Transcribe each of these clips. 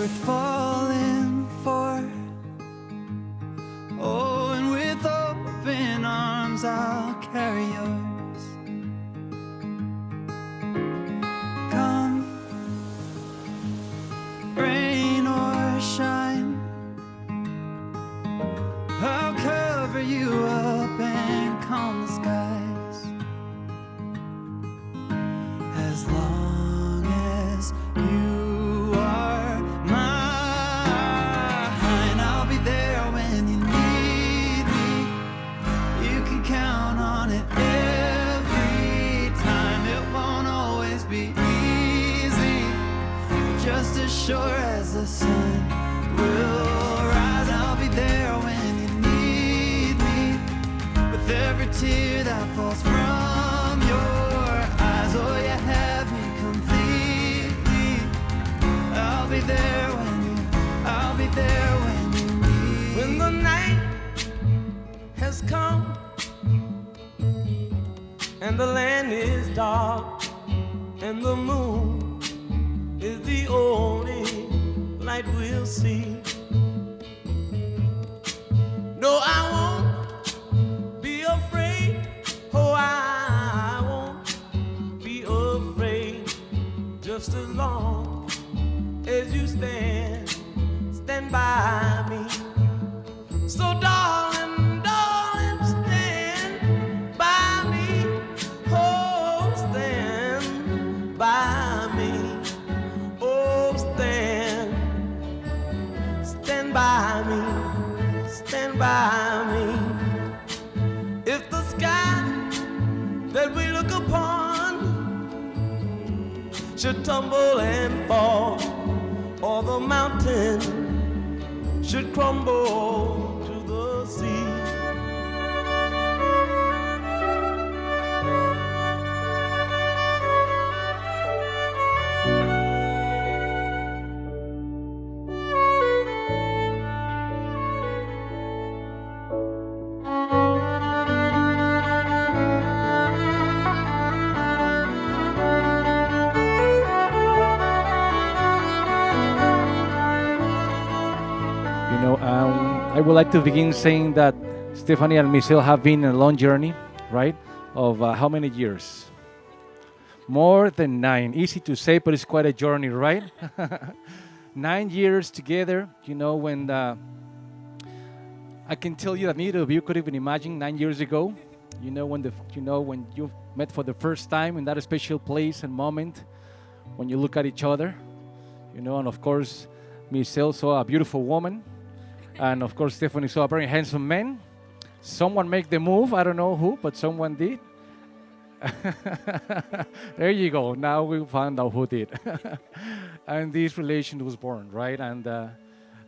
worth falling for. Oh, and with open arms I'll carry yours. Come, rain or shine, I'll cover you up and calm the skies. As long as you are mine, I'll be there when you need me. You can count on it every time. It won't always be easy, just as sure as the sun will rise. I'll be there when you need me, with every tear that falls from your eyes. Oh, you have me completely. I'll be there I'll be there when you need. When the night has come and the land is dark and the moon is the only light we'll see. No, I won't be afraid. Oh, I won't be afraid. Just as long as you stand by me. So darling, darling, stand by me. Oh, stand by me. Oh, stand by me. Stand by me. If the sky that we look upon should tumble and fall, or the mountain should crumble to the sea, I would like to begin saying that Stefani and Mesel have been on a long journey, right? Of how many years? More than 9. Easy to say, but it's quite a journey, right? 9 years together. When I can tell you that neither of you could even imagine 9 years ago. When you met for the first time in that special place and moment, when you look at each other, and of course, Mesel saw a beautiful woman. And of course, Stefani saw a very handsome man. Someone made the move. I don't know who, but someone did. There you go. Now we found out who did. And this relation was born, right?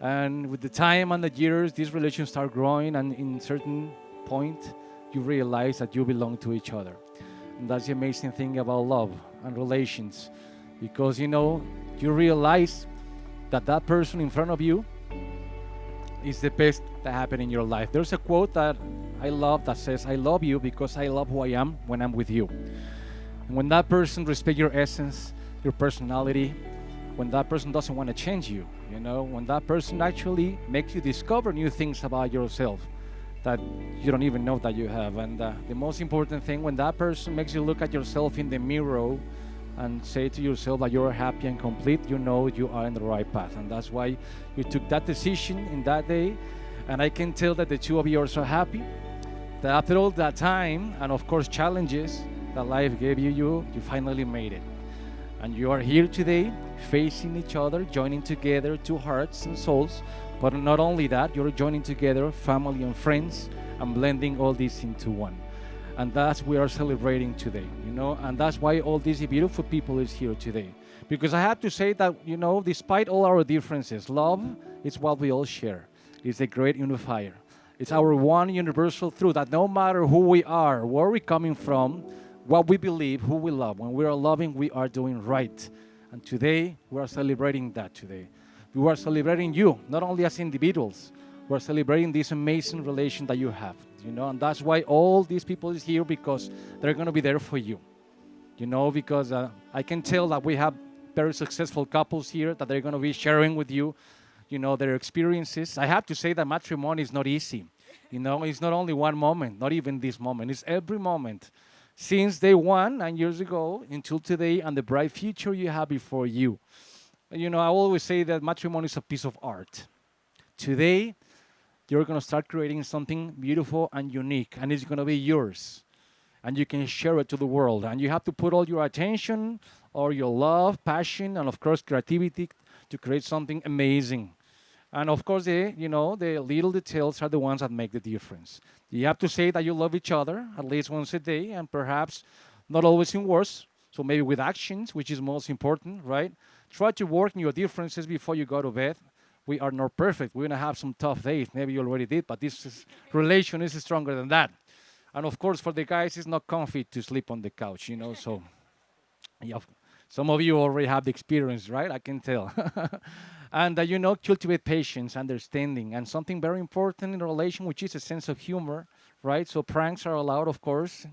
And with the time and the years, this relation started growing. And in certain point, you realize that you belong to each other. And that's the amazing thing about love and relations. Because, you realize that that person in front of you is the best that happened in your life. There's a quote that I love that says, I love you because I love who I am when I'm with you. And when that person respects your essence, your personality, when that person doesn't want to change you, when that person actually makes you discover new things about yourself that you don't even know that you have. And the most important thing, when that person makes you look at yourself in the mirror and say to yourself that you're happy and complete, you are in the right path. And that's why you took that decision in that day. And I can tell that the two of you are so happy that after all that time, and of course challenges that life gave you, you finally made it. And you are here today, facing each other, joining together two hearts and souls. But not only that, you're joining together family and friends and blending all this into one. And that's what we are celebrating today, and that's why all these beautiful people is here today. Because I have to say that, despite all our differences, love is what we all share. It's a great unifier. It's our one universal truth that no matter who we are, where we're coming from, what we believe, who we love, when we are loving, we are doing right. And today, we are celebrating that today. We are celebrating you, not only as individuals, we're celebrating this amazing relation that you have. And that's why all these people is here, because they're going to be there for you. Because I can tell that we have very successful couples here that they're going to be sharing with you, their experiences. I have to say that matrimony is not easy. It's not only one moment, not even this moment. It's every moment since day one and years ago until today and the bright future you have before you. I always say that matrimony is a piece of art. Today, you're going to start creating something beautiful and unique, and it's going to be yours. And you can share it to the world. And you have to put all your attention or your love, passion, and of course, creativity to create something amazing. And of course, the little details are the ones that make the difference. You have to say that you love each other at least once a day, and perhaps not always in words. So maybe with actions, which is most important, right? Try to work on your differences before you go to bed. We are not perfect. We're going to have some tough days. Maybe you already did, but relation is stronger than that. And of course, for the guys, it's not comfy to sleep on the couch, so yeah, some of you already have the experience, right? I can tell. And, cultivate patience, understanding, and something very important in a relation, which is a sense of humor, right? So pranks are allowed, of course,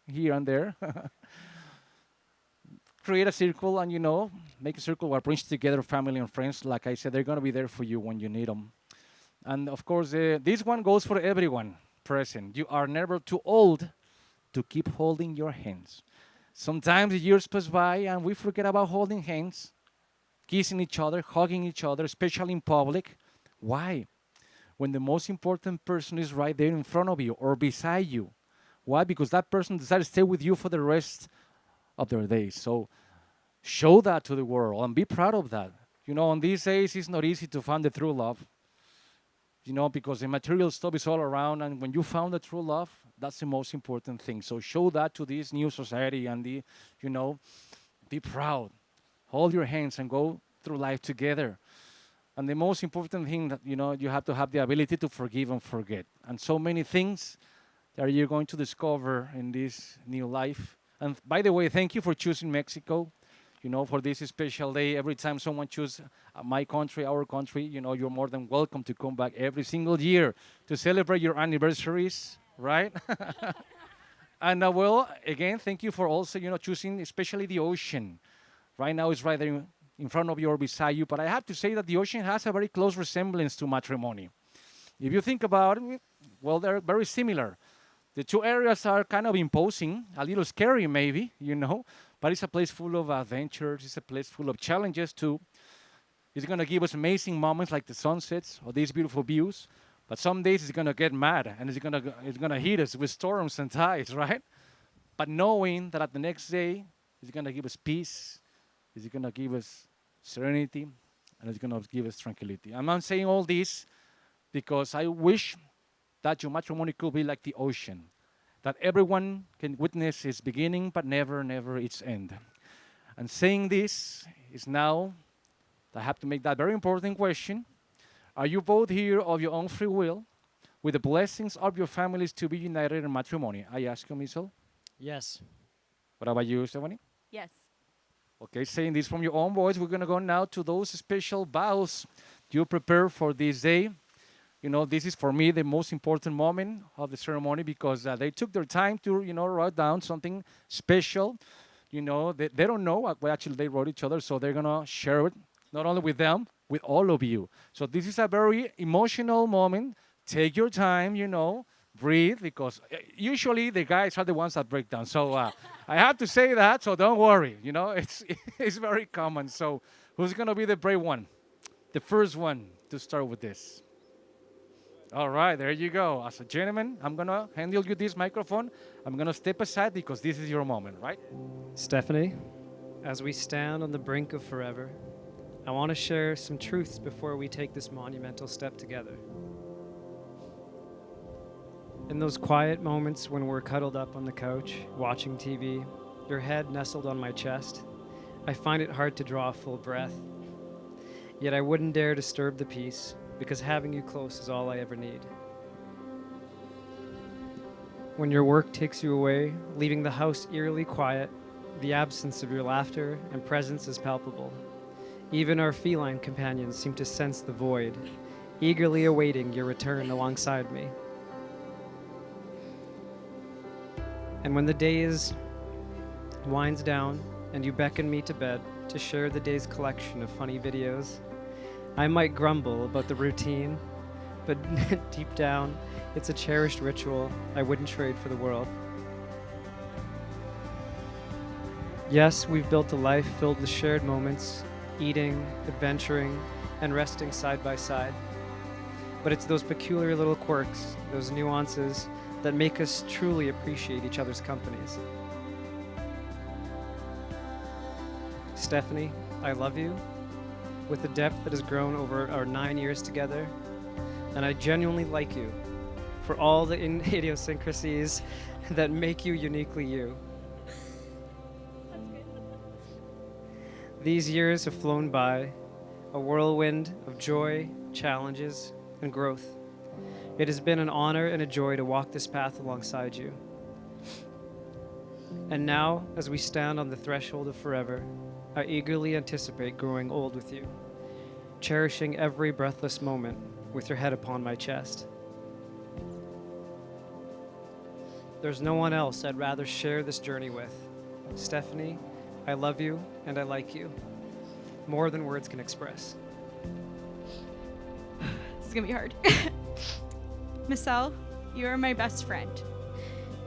here and there. Create a circle and, make a circle that brings together family and friends. Like I said, they're going to be there for you when you need them. And, of course, this one goes for everyone present. You are never too old to keep holding your hands. Sometimes the years pass by and we forget about holding hands, kissing each other, hugging each other, especially in public. Why? When the most important person is right there in front of you or beside you. Why? Because that person decided to stay with you for the rest of their days. So show that to the world and be proud of that. On these days, it's not easy to find the true love. Because the material stuff is all around, and when you found the true love, that's the most important thing. So show that to this new society and be proud. Hold your hands and go through life together. And the most important thing that, you have to have the ability to forgive and forget. And so many things that you're going to discover in this new life. And by the way, thank you for choosing Mexico. For this special day. Every time someone chooses my country, our country, you're more than welcome to come back every single year to celebrate your anniversaries, right? And again, thank you for also, choosing especially the ocean. Right now it's right there in front of you or beside you. But I have to say that the ocean has a very close resemblance to matrimony. If you think about it, well, they're very similar. The two areas are kind of imposing, a little scary maybe, but it's a place full of adventures. It's a place full of challenges too. It's going to give us amazing moments like the sunsets or these beautiful views. But some days it's going to get mad and it's going to hit us with storms and tides, right? But knowing that at the next day, it's going to give us peace, it's going to give us serenity, and it's going to give us tranquility. I'm not saying all this because I wish that your matrimony could be like the ocean, that everyone can witness its beginning, but never, never its end. And saying this is now, I have to make that very important question. Are you both here of your own free will, with the blessings of your families to be united in matrimony? I ask you, Mesel. Yes. What about you, Stefani? Yes. Okay, saying this from your own voice, we're going to go now to those special vows you prepare for this day. This is for me the most important moment of the ceremony because they took their time to, write down something special. They don't know what actually they wrote each other, so they're going to share it, not only with them, with all of you. So this is a very emotional moment. Take your time, breathe, because usually the guys are the ones that break down. So I have to say that, so don't worry. It's very common. So who's going to be the brave one? The first one to start with this. All right, there you go. As a gentleman, I'm going to handle you this microphone. I'm going to step aside because this is your moment, right? Stephanie, as we stand on the brink of forever, I want to share some truths before we take this monumental step together. In those quiet moments when we're cuddled up on the couch, watching TV, your head nestled on my chest, I find it hard to draw a full breath. Yet I wouldn't dare disturb the peace, because having you close is all I ever need. When your work takes you away, leaving the house eerily quiet, the absence of your laughter and presence is palpable. Even our feline companions seem to sense the void, eagerly awaiting your return alongside me. And when the day winds down and you beckon me to bed, to share the day's collection of funny videos. I might grumble about the routine, but deep down, it's a cherished ritual I wouldn't trade for the world. Yes, we've built a life filled with shared moments, eating, adventuring, and resting side by side. But it's those peculiar little quirks, those nuances, that make us truly appreciate each other's companies. Stefani, I love you with the depth that has grown over our 9 years together, and I genuinely like you for all the idiosyncrasies that make you uniquely you. These years have flown by, a whirlwind of joy, challenges, and growth. It has been an honor and a joy to walk this path alongside you. And now, as we stand on the threshold of forever, I eagerly anticipate growing old with you, cherishing every breathless moment with your head upon my chest. There's no one else I'd rather share this journey with. Stefani, I love you and I like you, more than words can express. This is gonna be hard. Mesel, you are my best friend.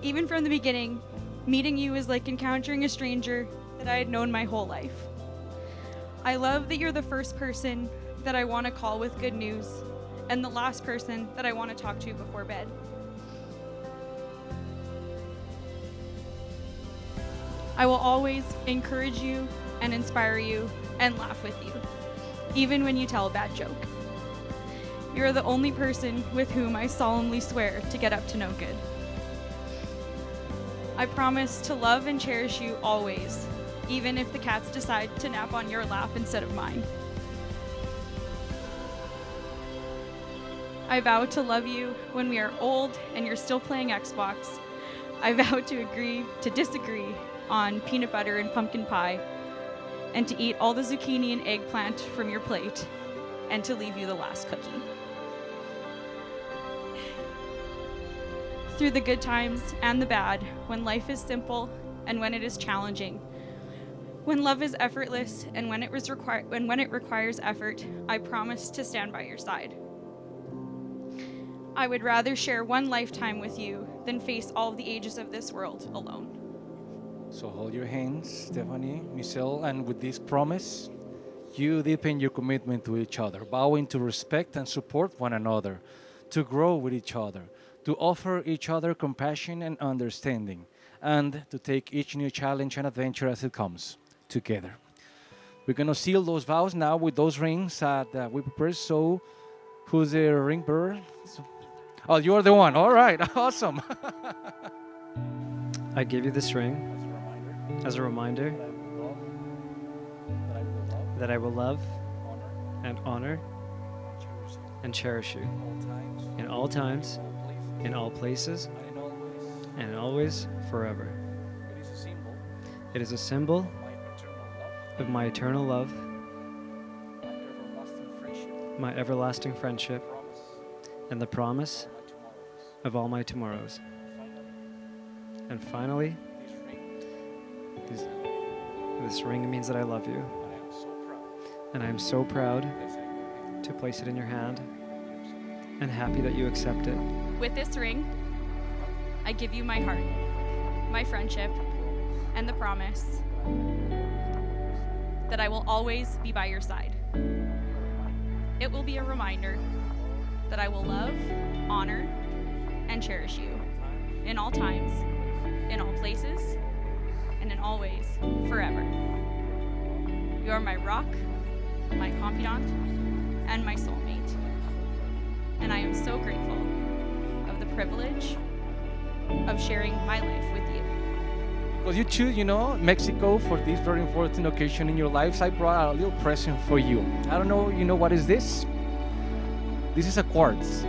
Even from the beginning, meeting you is like encountering a stranger that I had known my whole life. I love that you're the first person that I want to call with good news and the last person that I want to talk to before bed. I will always encourage you and inspire you and laugh with you, even when you tell a bad joke. You're the only person with whom I solemnly swear to get up to no good. I promise to love and cherish you always, even if the cats decide to nap on your lap instead of mine. I vow to love you when we are old and you're still playing Xbox. I vow to agree to disagree on peanut butter and pumpkin pie, and to eat all the zucchini and eggplant from your plate, and to leave you the last cookie. Through the good times and the bad, when life is simple and when it is challenging, when love is effortless and when it requires effort, I promise to stand by your side. I would rather share one lifetime with you than face all the ages of this world alone. So hold your hands, Stefani, Mesel, and with this promise, you deepen your commitment to each other, vowing to respect and support one another, to grow with each other, to offer each other compassion and understanding, and to take each new challenge and adventure as it comes together. We're going to seal those vows now with those rings that we prepared. So who's the ring bearer? Oh, you're the one. All right. Awesome. I give you this ring as a reminder that I will love and honor and cherish you in all times, in all places, and always forever. It is a symbol of my eternal love, my everlasting friendship, and the promise of all my tomorrows. And finally, this ring means that I love you. And I am so proud to place it in your hand and happy that you accept it. With this ring, I give you my heart, my friendship, and the promise that I will always be by your side. It will be a reminder that I will love, honor, and cherish you in all times, in all places, and in all ways, forever. You are my rock, my confidant, and my soulmate. And I am so grateful of the privilege of sharing my life with you. Because you choose, Mexico for this very important occasion in your lives, I brought a little present for you. I don't know, what is this? This is a quartz.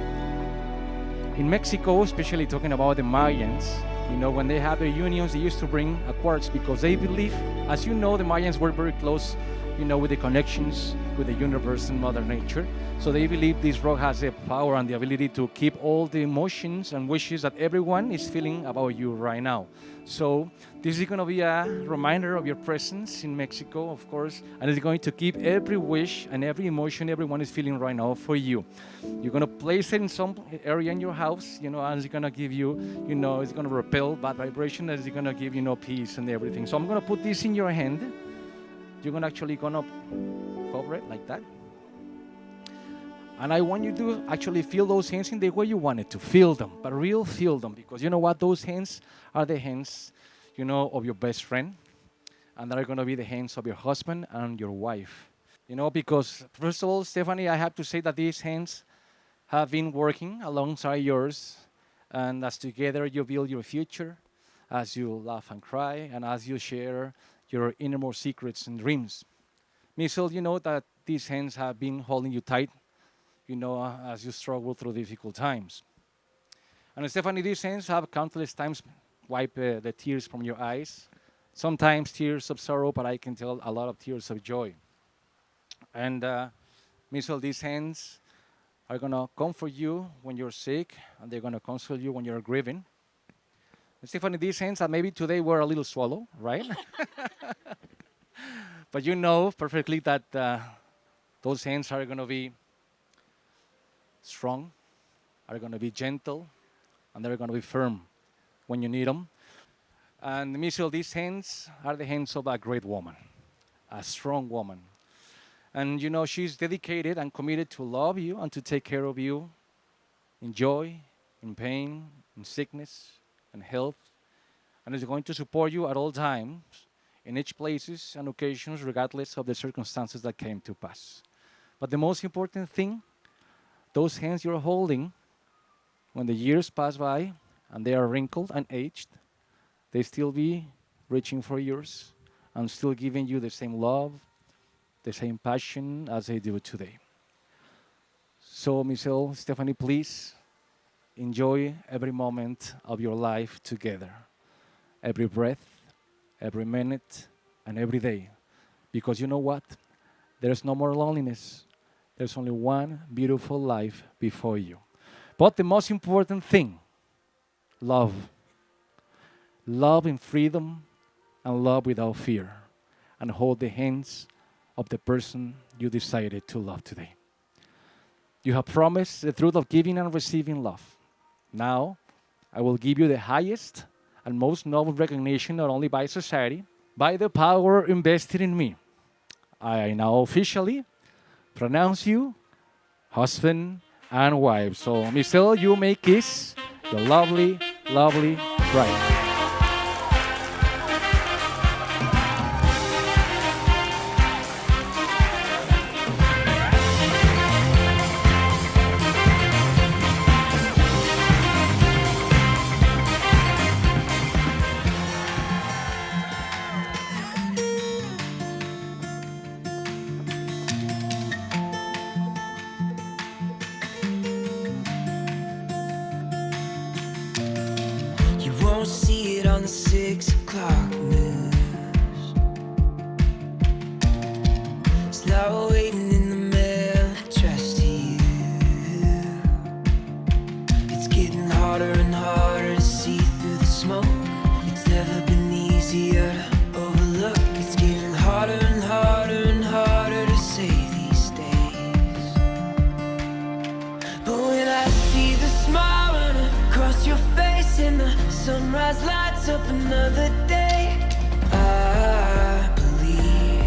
In Mexico, especially talking about the Mayans, when they had their unions, they used to bring a quartz because they believe, as you know, the Mayans were very close with the connections with the universe and Mother Nature. So they believe this rock has the power and the ability to keep all the emotions and wishes that everyone is feeling about you right now. So this is going to be a reminder of your presence in Mexico, of course, and it's going to keep every wish and every emotion everyone is feeling right now for you. You're going to place it in some area in your house, and it's going to give you, it's going to repel bad vibration, and it's going to give, peace and everything. So I'm going to put this in your hand. You're going to actually cover it like that. And I want you to actually feel those hands in the way you want it to. Feel them, but feel them. Because you know what? Those hands are the hands, of your best friend. And they're going to be the hands of your husband and your wife. Because first of all, Stefani, I have to say that these hands have been working alongside yours. And as together you build your future, as you laugh and cry, and as you share your innermost secrets and dreams. Mesel, you know that these hands have been holding you tight, as you struggle through difficult times. And Stefani, these hands have countless times wiped the tears from your eyes. Sometimes tears of sorrow, but I can tell a lot of tears of joy. And Mesel, these hands are going to comfort you when you're sick, and they're going to console you when you're grieving. And Stefani, these hands that maybe today were a little swallow, right? But you know perfectly that those hands are going to be strong, are going to be gentle, and they're going to be firm when you need them. And Mesel, these hands are the hands of a great woman, a strong woman. And she's dedicated and committed to love you and to take care of you in joy, in pain, in sickness, and health, and is going to support you at all times, in each places and occasions, regardless of the circumstances that came to pass. But the most important thing, those hands you're holding, when the years pass by and they are wrinkled and aged, they still be reaching for yours and still giving you the same love, the same passion as they do today. So, Mesel, Stefani, please enjoy every moment of your life together. Every breath, every minute, and every day. Because you know what? There's no more loneliness. There's only one beautiful life before you. But the most important thing, love. Love in freedom and love without fear. And hold the hands of the person you decided to love today. You have promised the truth of giving and receiving love. Now, I will give you the highest and most noble recognition, not only by society, by the power invested in me. I now officially pronounce you husband and wife. So, Mesel, you may kiss your lovely, lovely bride. You won't see it on the 6 o'clock news. It's now waiting in the mail, addressed to you. It's getting harder and harder to see through the smoke. It's never been easier to overlook. It's getting harder and harder and harder to say these days. But when I see the smile run across your face and the sunrise lights up another day, I believe.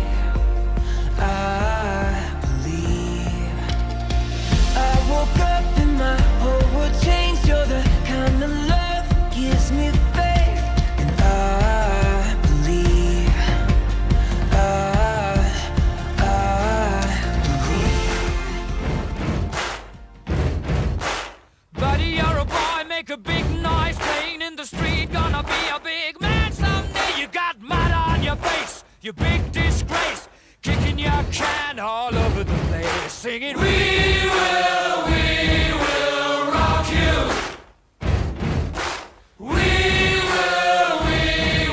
I woke up and my whole world changed. You're the kind of love that gives me faith, and I believe. Buddy, you're a boy, make a big noise, playing in the street, gonna be a big man someday. You got mud on your face, you big disgrace, kicking your can all over the place, singing, we will rock you. We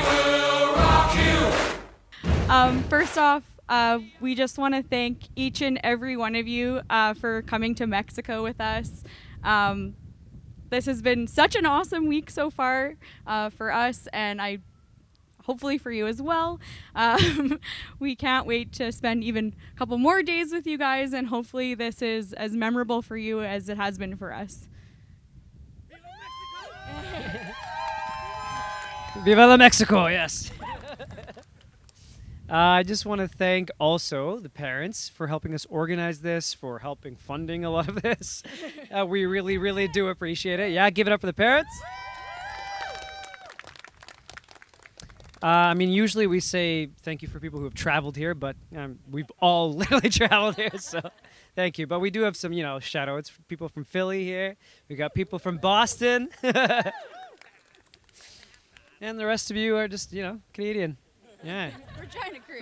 will rock you. First off, We just want to thank each and every one of you for coming to Mexico with us. This has been such an awesome week so far for us, and hopefully for you as well. We can't wait to spend even a couple more days with you guys, and hopefully this is as memorable for you as it has been for us. Viva la Mexico, yes. I just want to thank also the parents for helping us organize this, for helping funding a lot of this. We really, really do appreciate it. Yeah, give it up for the parents. I mean, usually we say thank you for people who have traveled here, but we've all literally traveled here, so thank you. But we do have some, shout-outs for people from Philly here. We got people from Boston. And the rest of you are just, Canadian. Yeah.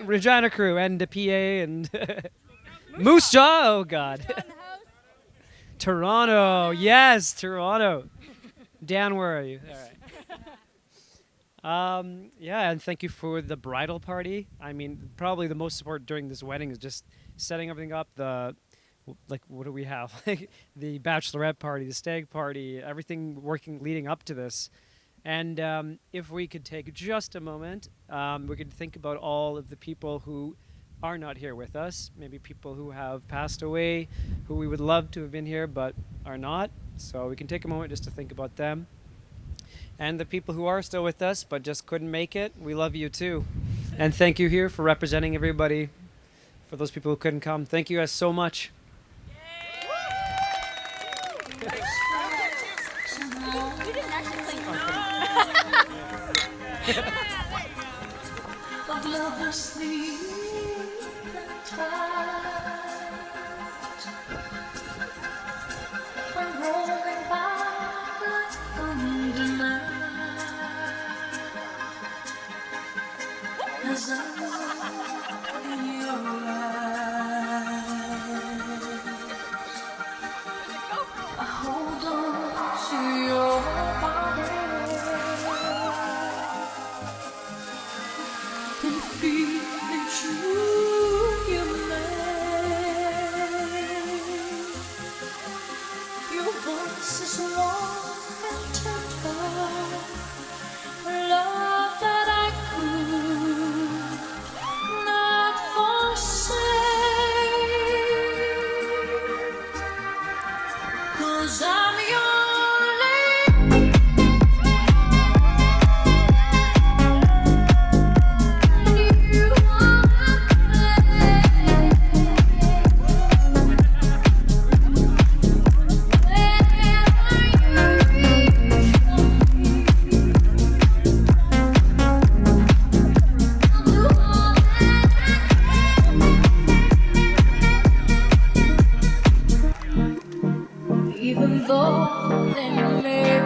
Regina Crew and the PA and Moose Jaw. Oh, God. Toronto. Yes, Toronto. Dan, where are you? All right. Yeah, and thank you for the bridal party. I mean, probably the most support during this wedding is just setting everything up. What do we have? The bachelorette party, the stag party, everything leading up to this. And if we could take just a moment, we could think about all of the people who are not here with us, maybe people who have passed away, who we would love to have been here but are not. So we can take a moment just to think about them. And the people who are still with us but just couldn't make it, we love you too. And thank you here for representing everybody, for those people who couldn't come. Thank you guys so much. Of lovers sleep tight, I'm rolling by like thunder night, as I look in your eyes, I hold on to your body. Even though they may